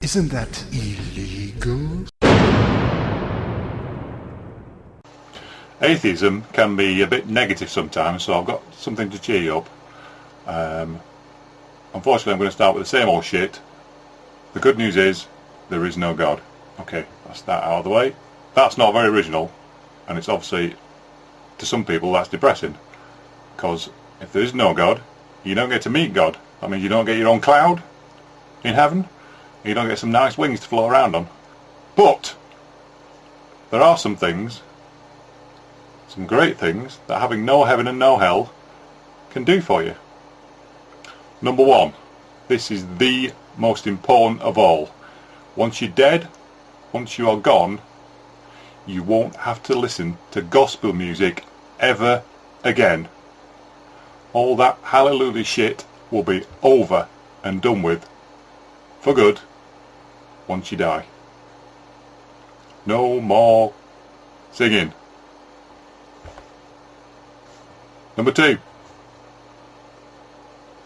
Isn't that illegal? Atheism can be a bit negative sometimes, so I've got something to cheer you up. Unfortunately, I'm going to start with the same old shit. The good news is, there is no God. Okay, that's that out of the way. That's not very original, and it's obviously, to some people, that's depressing. Because if there is no God, you don't get to meet God. That means you don't get your own cloud in heaven. You don't get some nice wings to float around on. But there are some things, some great things, that having no heaven and no hell can do for you. Number one, this is the most important of all. Once you're dead, once you are gone, you won't have to listen to gospel music ever again. All that hallelujah shit will be over and done with for good once you die. No more singing. Number two,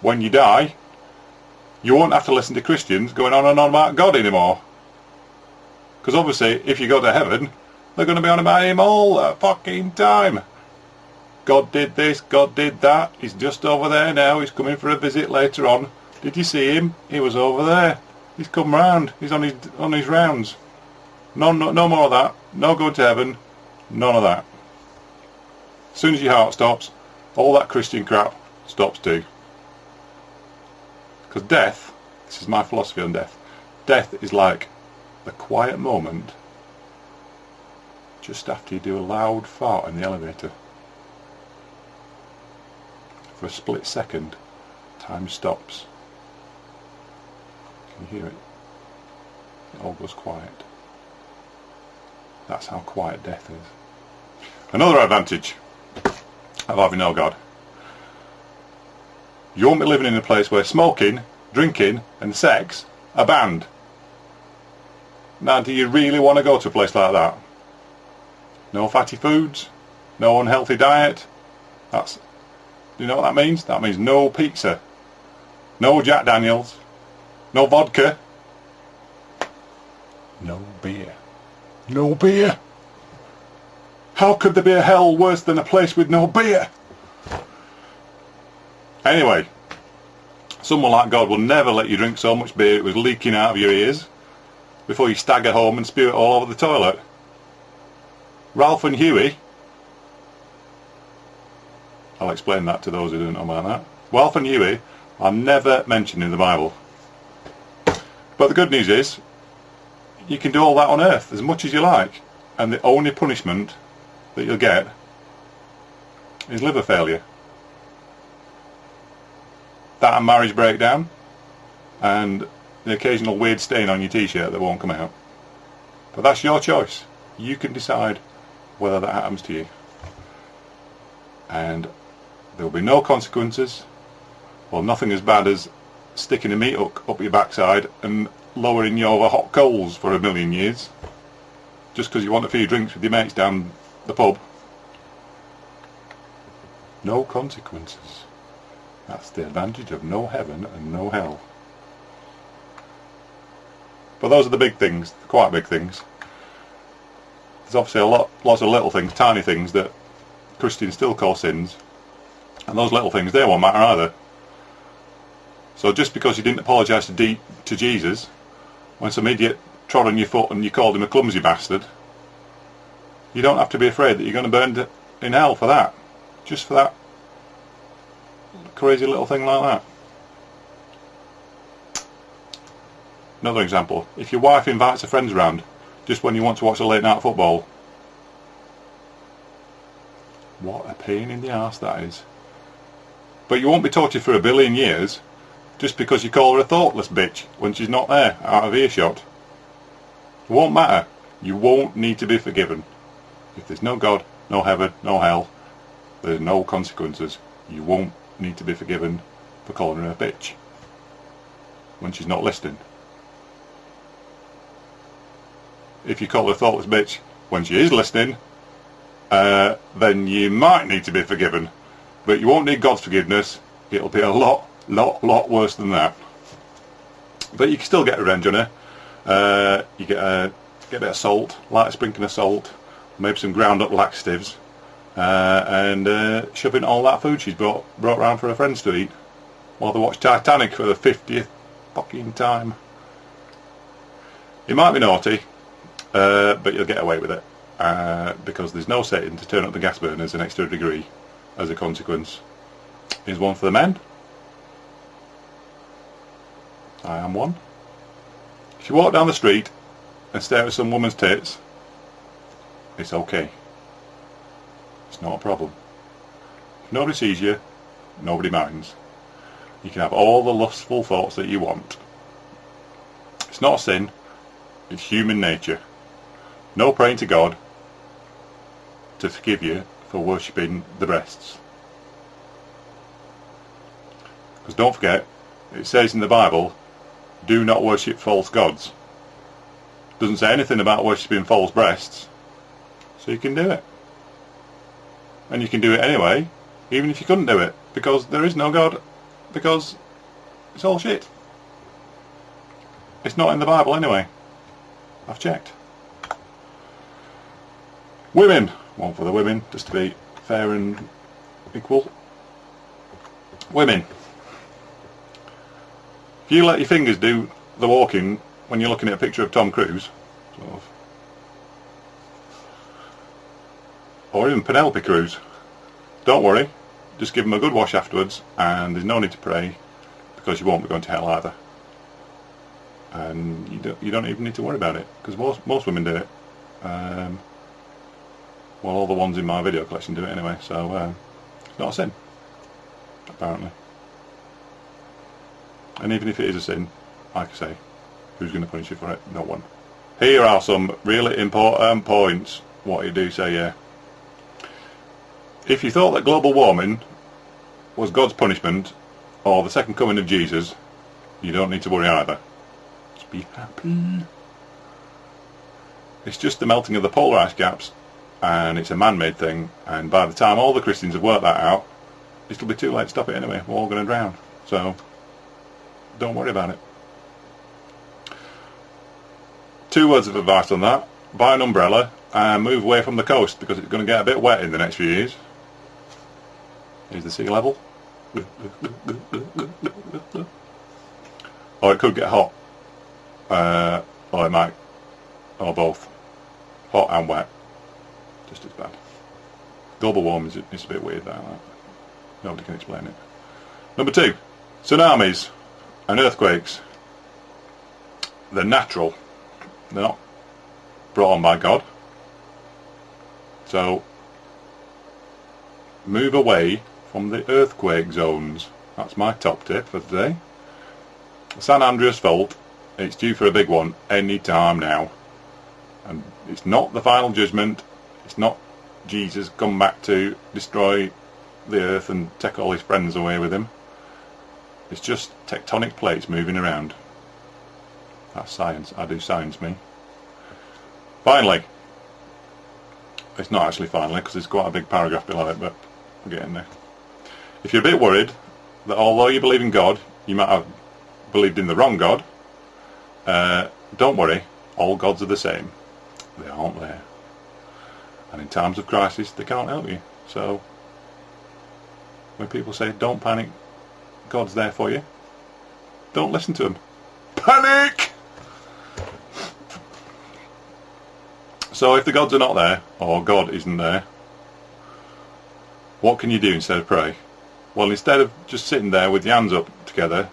when you die, you won't have to listen to Christians going on and on about God anymore. Because obviously, if you go to heaven, they're going to be on about Him all the fucking time. God did this, God did that, He's just over there now, He's coming for a visit later on. Did you see Him? He was over there. He's come round, He's on his rounds. No more of that. No going to heaven. None of that. As soon as your heart stops, all that Christian crap stops too. Because death, this is my philosophy on death, death is like the quiet moment just after you do a loud fart in the elevator. For a split second, time stops. Can you hear it? It all goes quiet. That's how quiet death is. Another advantage of having no God. You won't be living in a place where smoking, drinking and sex are banned. Now, do you really want to go to a place like that? No fatty foods, no unhealthy diet. Do you know what that means? That means no pizza, no Jack Daniels, no vodka, no beer. No beer! How could there be a hell worse than a place with no beer? Anyway, someone like God will never let you drink so much beer it was leaking out of your ears before you stagger home and spew it all over the toilet. Ralph and Huey, I'll explain that to those who don't know about that. Ralph and Huey are never mentioned in the Bible. But the good news is, you can do all that on earth as much as you like, and the only punishment that you'll get is liver failure. That and marriage breakdown, and the occasional weird stain on your t-shirt that won't come out. But that's your choice. You can decide whether that happens to you. And there will be no consequences, or nothing as bad as sticking a meat hook up your backside and lowering you over hot coals for 1,000,000 years just because you want a few drinks with your mates down the pub. No consequences. That's the advantage of no heaven and no hell. But those are the big things, the quite big things. There's obviously lots of little things, tiny things that Christians still call sins, and those little things, they won't matter either. So just because you didn't apologise to Jesus when some idiot trod on your foot and you called him a clumsy bastard, you don't have to be afraid that you're going to burn in hell for that. Just for that crazy little thing like that. Another example, if your wife invites her friends round just when you want to watch a late night football, what a pain in the arse that is. But you won't be tortured for 1,000,000,000 years just because you call her a thoughtless bitch when she's not there, out of earshot. It won't matter. You won't need to be forgiven. If there's no God, no heaven, no hell, there's no consequences. You won't need to be forgiven for calling her a bitch when she's not listening. If you call her a thoughtless bitch when she is listening, then you might need to be forgiven. But you won't need God's forgiveness. It'll be a lot worse than that. But you can still get revenge on her You get a bit of salt, light sprinkling of salt, maybe some ground up laxatives, and shoving all that food she's brought round for her friends to eat while they watch Titanic for the 50th fucking time. It might be naughty, but you'll get away with it, because there's no setting to turn up the gas burners an extra degree as a consequence. Here's one for the men. I am one. If you walk down the street and stare at some woman's tits, it's okay. It's not a problem. If nobody sees you, nobody minds. You can have all the lustful thoughts that you want. It's not a sin. It's human nature. No praying to God to forgive you for worshipping the breasts. Because don't forget, it says in the Bible, do not worship false gods. It doesn't say anything about worshipping false breasts. So you can do it. And you can do it anyway, even if you couldn't do it. Because there is no God. Because it's all shit. It's not in the Bible anyway. I've checked. Women. One for the women, just to be fair and equal. Women. If you let your fingers do the walking when you're looking at a picture of Tom Cruise, sort of, or even Penelope Cruz, don't worry, just give them a good wash afterwards, and there's no need to pray, because you won't be going to hell either. And you don't even need to worry about it, because most women do it. Well, all the ones in my video collection do it anyway, so it's not a sin, apparently. And even if it is a sin, like I say, who's going to punish you for it? No one. Here are some really important points. What you do say here. If you thought that global warming was God's punishment or the second coming of Jesus, you don't need to worry either. Just be happy. It's just the melting of the polar ice caps, and it's a man-made thing, and by the time all the Christians have worked that out, it'll be too late to stop it anyway. We're all going to drown. So don't worry about it. 2 words of advice on that. Buy an umbrella and move away from the coast, because it's going to get a bit wet in the next few years. Here's the sea level. Or it could get hot. Or it might. Or both. Hot and wet. Just as bad. Global warming is a bit weird, that. Nobody can explain it. Number 2. Tsunamis and earthquakes. They're natural. They're not brought on by God. So move away from the earthquake zones. That's my top tip for today. San Andreas fault, it's due for a big one any time now. And it's not the final judgment. It's not Jesus come back to destroy the earth and take all his friends away with him. It's just tectonic plates moving around. That's science. I do science, me. Finally. It's not actually finally, because there's quite a big paragraph below it, but we're getting there. If you're a bit worried that although you believe in God, you might have believed in the wrong God, don't worry, all gods are the same. They aren't there. And in times of crisis, they can't help you. So, when people say, don't panic, God's there for you, don't listen to them. Panic! So if the gods are not there, or God isn't there, what can you do instead of pray? Well, instead of just sitting there with your hands up together,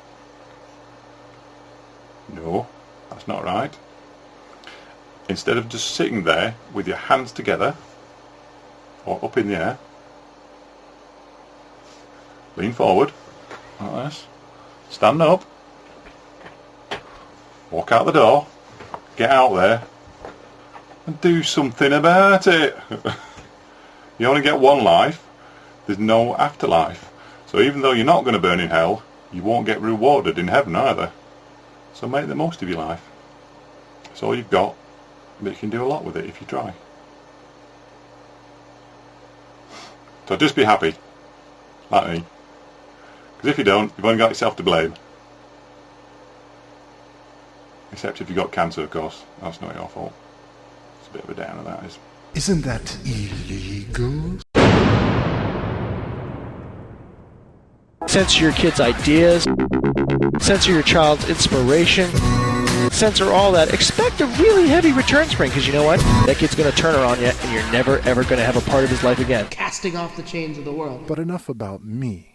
no, that's not right. Instead of just sitting there with your hands together, or up in the air, lean forward, like this, stand up, walk out the door, get out there, and do something about it. You only get one life. There's no afterlife. So even though you're not going to burn in hell, you won't get rewarded in heaven either. So make the most of your life. It's all you've got, but you can do a lot with it if you try. So just be happy, like me. Because if you don't, you've only got yourself to blame. Except if you got cancer, of course. That's not your fault. It's a bit of a downer, that is. Isn't that illegal? Censor your kids' ideas. Censor your child's inspiration. Censor all that. Expect a really heavy return spring, because you know what? That kid's going to turn her on you, and you're never, ever going to have a part of his life again. Casting off the chains of the world. But enough about me.